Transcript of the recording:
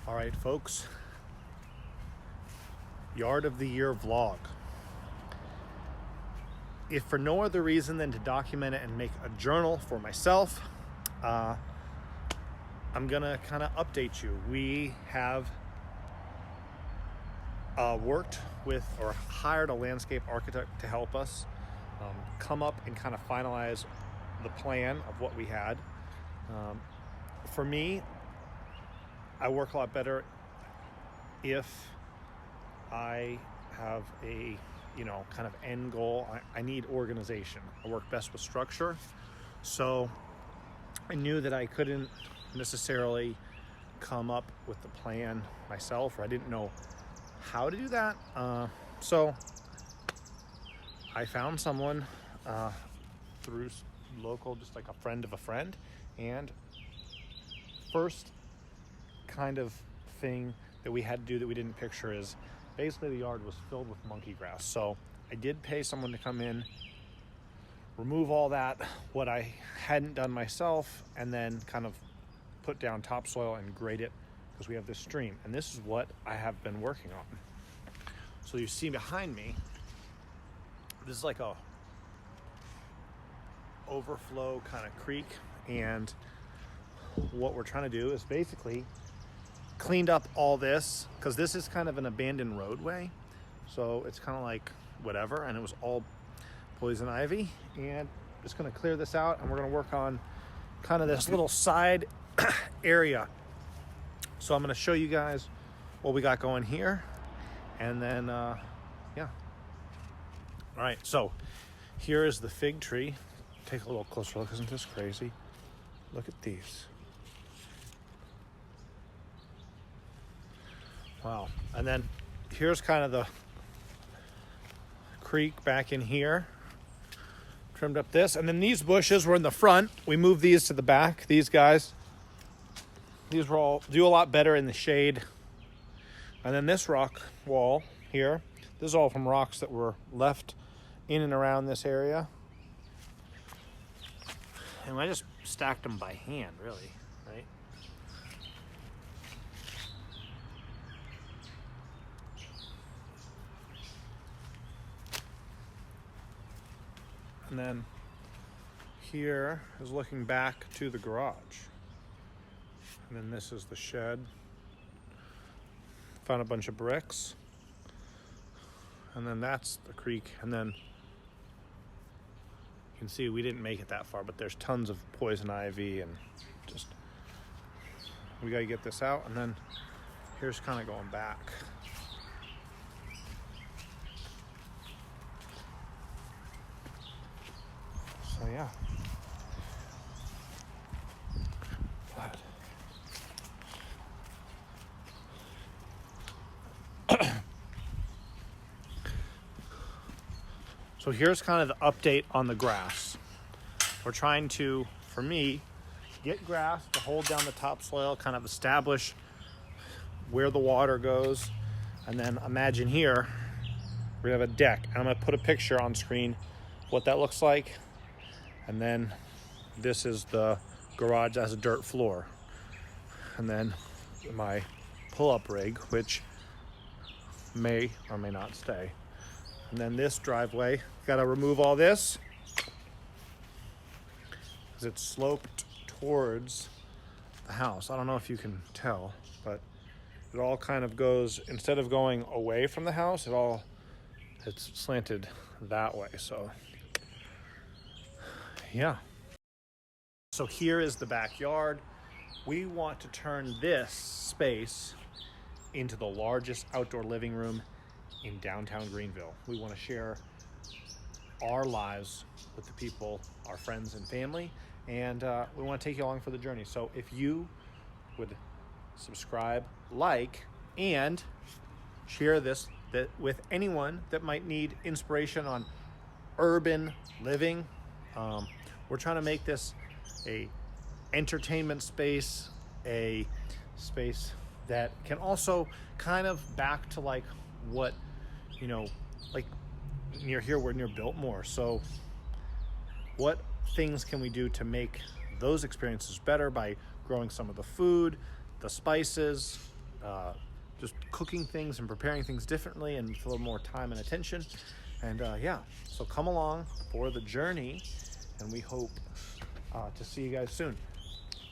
All right, folks, Yard of the Year vlog. If for no other reason than to document it and make a journal for myself, I'm gonna kind of update you. We have worked with or hired a landscape architect to help us come up and kind of finalize the plan of what we had. For me, I work a lot better if I have a kind of end goal. I need organization. I work best with structure. So I knew that I couldn't necessarily come up with the plan myself, or I didn't know how to do that. So I found someone through local, just like a friend of a friend. And first kind of thing that we had to do that we didn't picture is basically the yard was filled with monkey grass. So I did pay someone to come in, remove all that, what I hadn't done myself, and then kind of put down topsoil and grade it because we have this stream. And this is what I have been working on. So you see behind me, this is like a overflow kind of creek. And what we're trying to do is basically cleaned up all this, because this is kind of an abandoned roadway, so it's kind of like whatever, and it was all poison ivy. And just going to clear this out, and we're going to work on kind of this little side area. So I'm going to show you guys what we got going here, and then yeah. All right, so here is the fig tree. Take a little closer look. Isn't this crazy? Look at these. Wow. And then here's kind of the creek back in here. Trimmed up this. And then these bushes were in the front. We moved these to the back. These guys. These were all do a lot better in the shade. And then this rock wall here. This is all from rocks that were left in and around this area. And I just stacked them by hand, really, right? And then here is looking back to the garage. And then this is the shed. Found a bunch of bricks. And then that's the creek. And then you can see we didn't make it that far, but there's tons of poison ivy, and just we got to get this out. And then here's kind of going back. So yeah. But so here's kind of the update on the grass. We're trying to, for me, get grass to hold down the topsoil, kind of establish where the water goes. And then imagine here, we have a deck. I'm going to put a picture on screen what that looks like. And then this is the garage as a dirt floor. And then my pull-up rig, which may or may not stay. And then this driveway, got to remove all this because it's sloped towards the house. I don't know if you can tell, but it all kind of goes, instead of going away from the house, it's slanted that way. So yeah. So here is the backyard. We want to turn this space into the largest outdoor living room in downtown Greenville. We want to share our lives with the people, our friends and family, and we want to take you along for the journey. So if you would subscribe, like, and share this with anyone that might need inspiration on urban living. We're trying to make this a entertainment space, a space that can also kind of back to like what, like near here, we're near Biltmore. So what things can we do to make those experiences better by growing some of the food, the spices, just cooking things and preparing things differently and with a little more time and attention. And yeah, so come along for the journey, and we hope to see you guys soon.